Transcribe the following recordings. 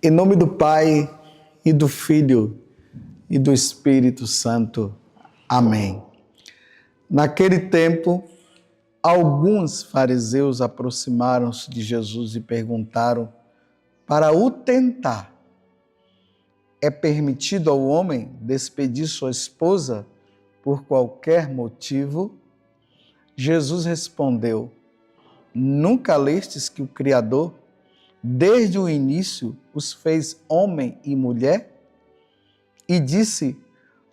Em nome do Pai, e do Filho, e do Espírito Santo. Amém. Naquele tempo, alguns fariseus aproximaram-se de Jesus e perguntaram para o tentar: é permitido ao homem despedir sua esposa por qualquer motivo? Jesus respondeu: nunca lestes que o Criador, desde o início, os fez homem e mulher? E disse: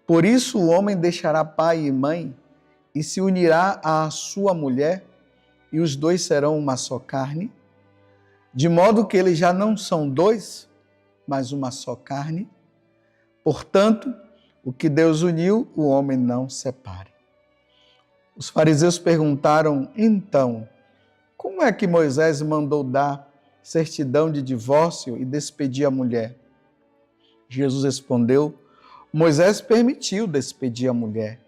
por isso o homem deixará pai e mãe e se unirá à sua mulher, e os dois serão uma só carne? De modo que eles já não são dois, mas uma só carne. Portanto, o que Deus uniu, o homem não separe. Os fariseus perguntaram, então, como é que Moisés mandou dar certidão de divórcio e despedir a mulher? Jesus respondeu: Moisés permitiu despedir a mulher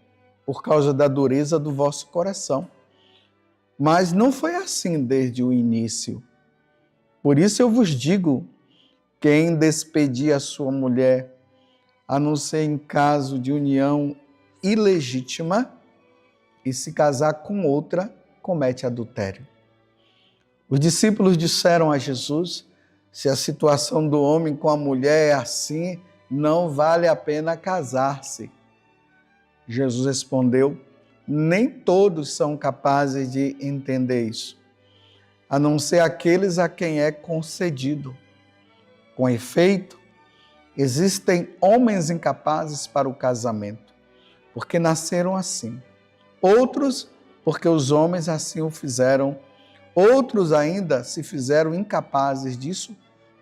por causa da dureza do vosso coração. Mas não foi assim desde o início. Por isso eu vos digo, quem despedir a sua mulher, a não ser em caso de união ilegítima, e se casar com outra, comete adultério. Os discípulos disseram a Jesus: se a situação do homem com a mulher é assim, não vale a pena casar-se. Jesus respondeu: nem todos são capazes de entender isso, a não ser aqueles a quem é concedido. Com efeito, existem homens incapazes para o casamento, porque nasceram assim. Outros, porque os homens assim o fizeram. Outros ainda se fizeram incapazes disso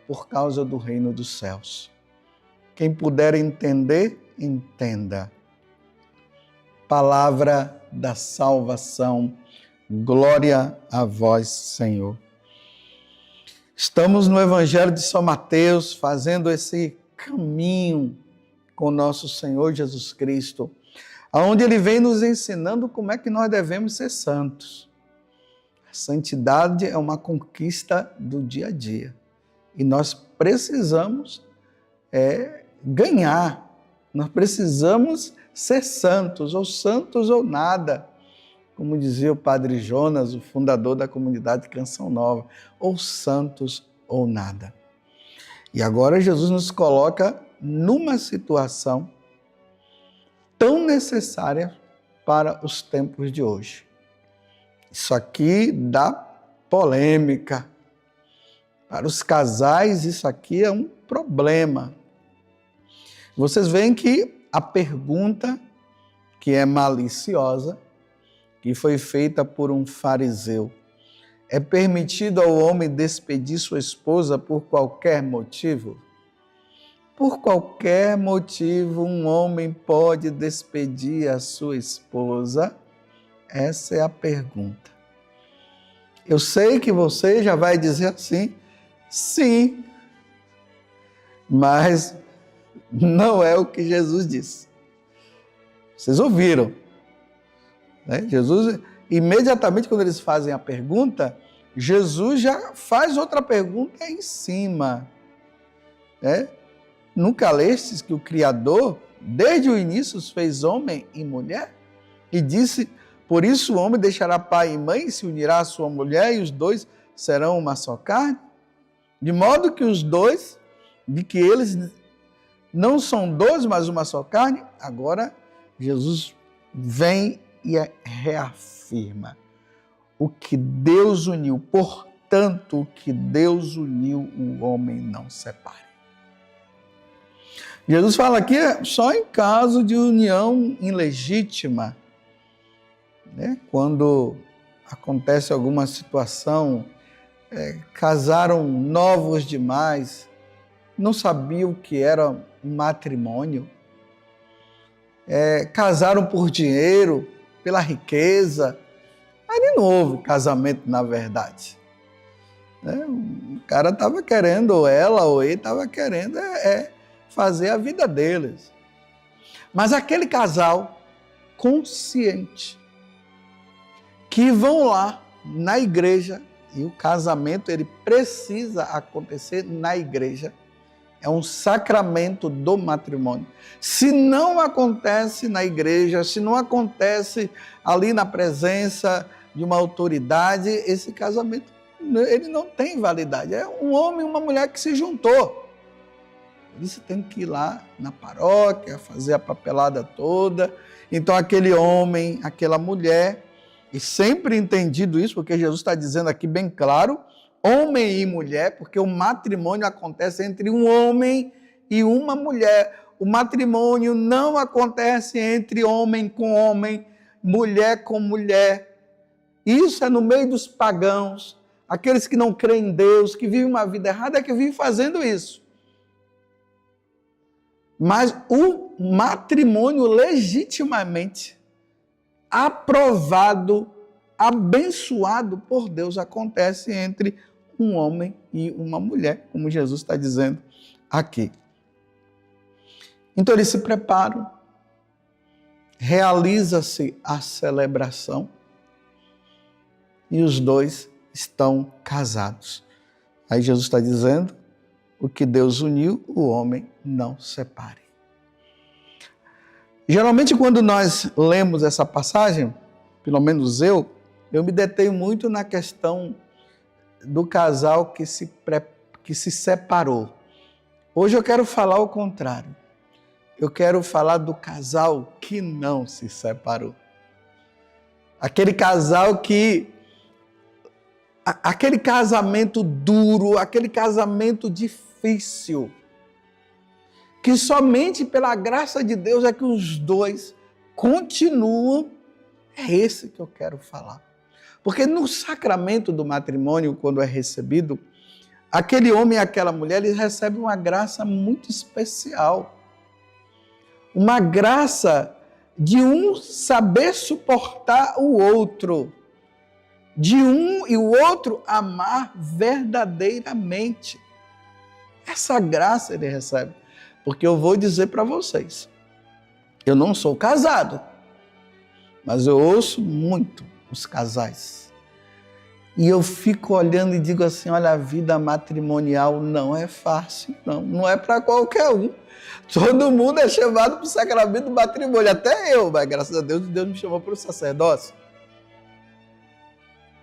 por causa do reino dos céus. Quem puder entender, entenda. Palavra da salvação. Glória a vós, Senhor. Estamos no Evangelho de São Mateus, fazendo esse caminho com nosso Senhor Jesus Cristo, onde Ele vem nos ensinando como é que nós devemos ser santos. A santidade é uma conquista do dia a dia. E nós precisamos ganhar. Nós precisamos ser santos ou nada. Como dizia o Padre Jonas, o fundador da comunidade Canção Nova, ou santos ou nada. E agora Jesus nos coloca numa situação tão necessária para os tempos de hoje. Isso aqui dá polêmica. Para os casais, isso aqui é um problema. Vocês veem que a pergunta, que é maliciosa, que foi feita por um fariseu: é permitido ao homem despedir sua esposa por qualquer motivo? Por qualquer motivo um homem pode despedir a sua esposa? Essa é a pergunta. Eu sei que você já vai dizer assim: sim, mas não é o que Jesus disse. Vocês ouviram, né? Jesus, imediatamente quando eles fazem a pergunta, Jesus já faz outra pergunta em cima. Nunca lestes que o Criador, desde o início, os fez homem e mulher? E disse: por isso o homem deixará pai e mãe, se unirá à sua mulher, e os dois serão uma só carne? De modo que os dois, de que eles não são dois, mas uma só carne. Agora Jesus vem e reafirma: o que Deus uniu, portanto, o que Deus uniu, o homem não separe. Jesus fala aqui só em caso de união ilegítima, né? Quando acontece alguma situação, casaram novos demais, não sabiam o que era um matrimônio, casaram por dinheiro, pela riqueza. Aí de novo, casamento na verdade. O cara estava querendo, ou ela ou ele estava querendo fazer a vida deles. Mas aquele casal consciente, que vão lá na igreja, e o casamento ele precisa acontecer na igreja, É um sacramento do matrimônio. Se não acontece na igreja, se não acontece ali na presença de uma autoridade, esse casamento ele não tem validade. É um homem e uma mulher que se juntou. Você tem que ir lá na paróquia, fazer a papelada toda. Então aquele homem, aquela mulher, e sempre entendido isso, porque Jesus está dizendo aqui bem claro, homem e mulher, porque o matrimônio acontece entre um homem e uma mulher. O matrimônio não acontece entre homem com homem, mulher com mulher. Isso é no meio dos pagãos, aqueles que não creem em Deus, que vivem uma vida errada, é que vivem fazendo isso. Mas o matrimônio legitimamente aprovado, abençoado por Deus, acontece entre um homem e uma mulher, como Jesus está dizendo aqui. Então eles se preparam, realiza-se a celebração e os dois estão casados. Aí Jesus está dizendo, o que Deus uniu, o homem não separe. Geralmente quando nós lemos essa passagem, pelo menos eu me detenho muito na questão do casal que se separou. Hoje eu quero falar o contrário. Eu quero falar do casal que não se separou. Aquele casal que... aquele casamento duro, aquele casamento difícil, que somente pela graça de Deus é que os dois continuam. É esse que eu quero falar. Porque no sacramento do matrimônio, quando é recebido, aquele homem e aquela mulher, eles recebem uma graça muito especial. Uma graça de um saber suportar o outro, de um e o outro amar verdadeiramente. Essa graça ele recebe. Porque eu vou dizer para vocês, eu não sou casado, mas eu ouço muito os casais. E eu fico olhando e digo assim, olha, a vida matrimonial não é fácil, não é para qualquer um. Todo mundo é chamado para o sacramento do matrimônio, até eu, mas graças a Deus, Deus me chamou para o sacerdócio.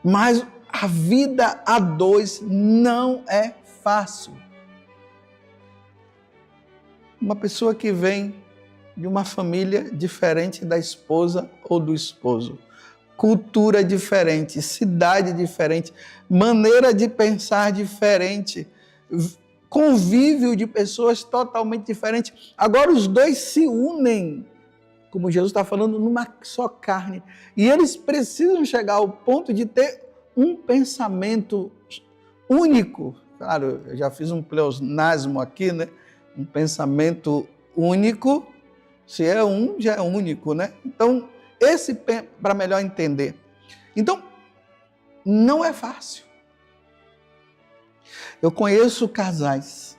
Mas a vida a dois não é fácil. Uma pessoa que vem de uma família diferente da esposa ou do esposo, cultura diferente, cidade diferente, maneira de pensar diferente, convívio de pessoas totalmente diferentes. Agora os dois se unem, como Jesus está falando, numa só carne. E eles precisam chegar ao ponto de ter um pensamento único. Claro, eu já fiz um pleonasmo aqui, né? Um pensamento único. Se é um, já é único, né? Então, esse para melhor entender. Então, não é fácil. Eu conheço casais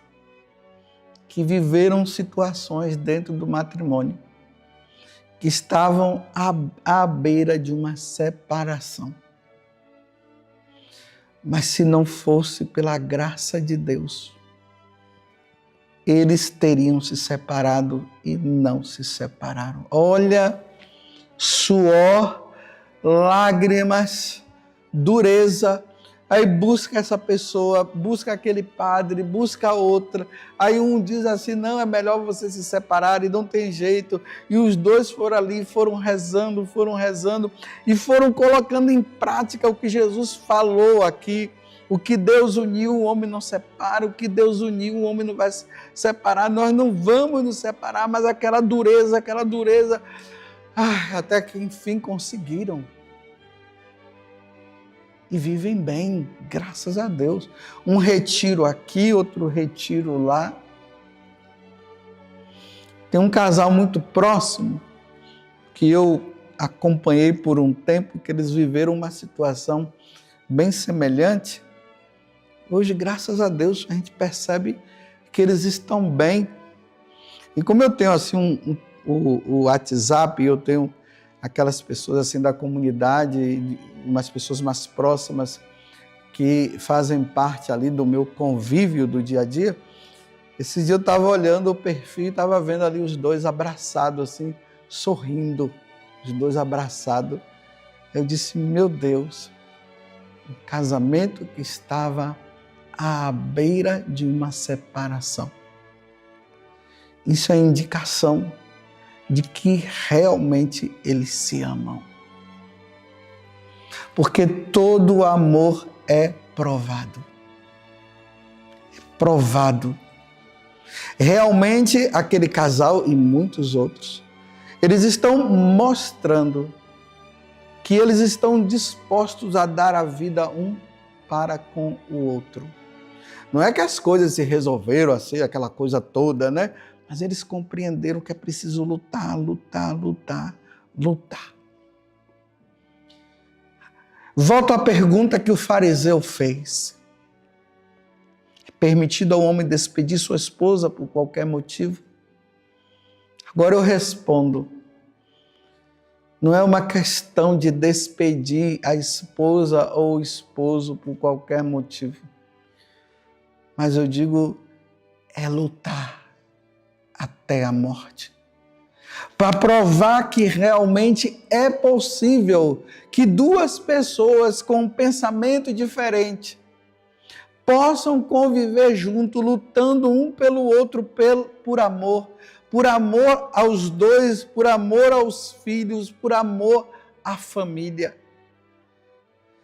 que viveram situações dentro do matrimônio que estavam à beira de uma separação. Mas se não fosse pela graça de Deus, eles teriam se separado e não se separaram. Olha, suor, lágrimas, dureza. Aí busca essa pessoa, busca aquele padre, busca outra. Aí um diz assim, não, é melhor você se separar e não tem jeito. E os dois foram ali, foram rezando e foram colocando em prática o que Jesus falou aqui. O que Deus uniu, o homem não separa. O que Deus uniu, o homem não vai separar. Nós não vamos nos separar, mas aquela dureza. Até que enfim conseguiram. E vivem bem, graças a Deus. Um retiro aqui, outro retiro lá. Tem um casal muito próximo que eu acompanhei por um tempo, que eles viveram uma situação bem semelhante. Hoje, graças a Deus, a gente percebe que eles estão bem. E como eu tenho assim o WhatsApp, eu tenho aquelas pessoas assim da comunidade, umas pessoas mais próximas que fazem parte ali do meu convívio do dia a dia, Esse dia eu estava olhando o perfil e estava vendo ali os dois abraçados, assim, sorrindo, os dois abraçados. Eu disse, meu Deus, um casamento que estava à beira de uma separação. Isso é indicação de que realmente eles se amam. Porque todo amor é provado. Provado. Realmente aquele casal e muitos outros, eles estão mostrando que eles estão dispostos a dar a vida um para com o outro. Não é que as coisas se resolveram assim, aquela coisa toda, né? Mas eles compreenderam que é preciso lutar, lutar, lutar, lutar. Volto à pergunta que o fariseu fez. É permitido ao homem despedir sua esposa por qualquer motivo? Agora eu respondo. Não é uma questão de despedir a esposa ou o esposo por qualquer motivo. Mas eu digo, é lutar até a morte. Para provar que realmente é possível que duas pessoas com um pensamento diferente possam conviver junto, lutando um pelo outro por amor aos dois, por amor aos filhos, por amor à família.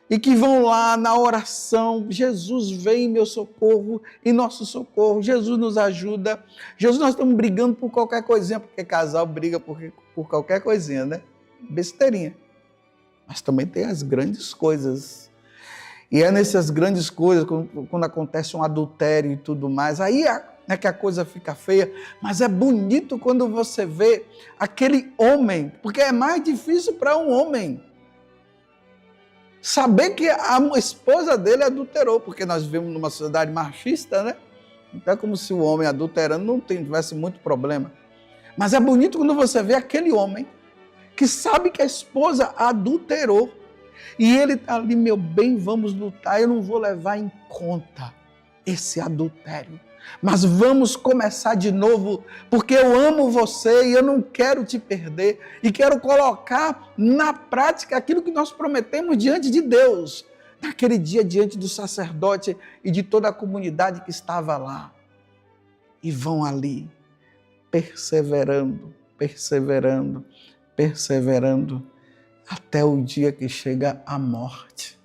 E que vão lá na oração, Jesus vem em meu socorro, em nosso socorro, Jesus nos ajuda. Jesus, nós estamos brigando por qualquer coisinha, porque casal briga por qualquer coisinha, né? Besteirinha. Mas também tem as grandes coisas. E é nessas grandes coisas, quando acontece um adultério e tudo mais, aí é que a coisa fica feia, mas é bonito quando você vê aquele homem, porque é mais difícil para um homem saber que a esposa dele adulterou, porque nós vivemos numa sociedade machista, né? Então é como se o homem adulterando não tivesse muito problema. Mas é bonito quando você vê aquele homem que sabe que a esposa adulterou e ele está ali, meu bem, vamos lutar, eu não vou levar em conta esse adultério. Mas vamos começar de novo, porque eu amo você e eu não quero te perder e quero colocar na prática aquilo que nós prometemos diante de Deus, naquele dia diante do sacerdote e de toda a comunidade que estava lá. E vão ali, perseverando, perseverando, perseverando, até o dia que chega a morte.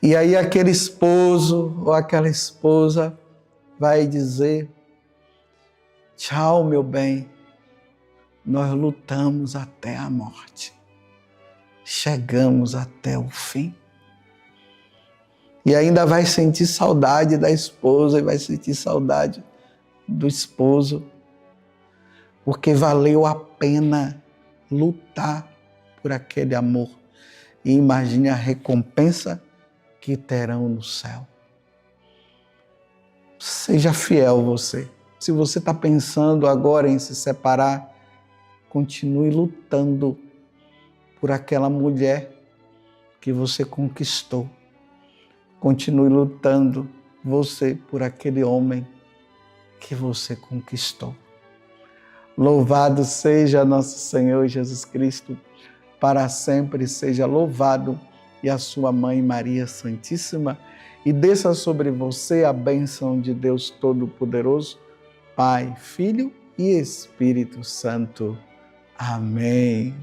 E aí aquele esposo ou aquela esposa vai dizer, tchau, meu bem, nós lutamos até a morte, chegamos até o fim. E ainda vai sentir saudade da esposa e vai sentir saudade do esposo, porque valeu a pena lutar por aquele amor. E imagine a recompensa que terão no céu. Seja fiel você. Se você está pensando agora em se separar, continue lutando por aquela mulher que você conquistou. Continue lutando você por aquele homem que você conquistou. Louvado seja nosso Senhor Jesus Cristo, para sempre seja louvado, e a sua mãe Maria Santíssima, e desça sobre você a bênção de Deus Todo-Poderoso, Pai, Filho e Espírito Santo. Amém.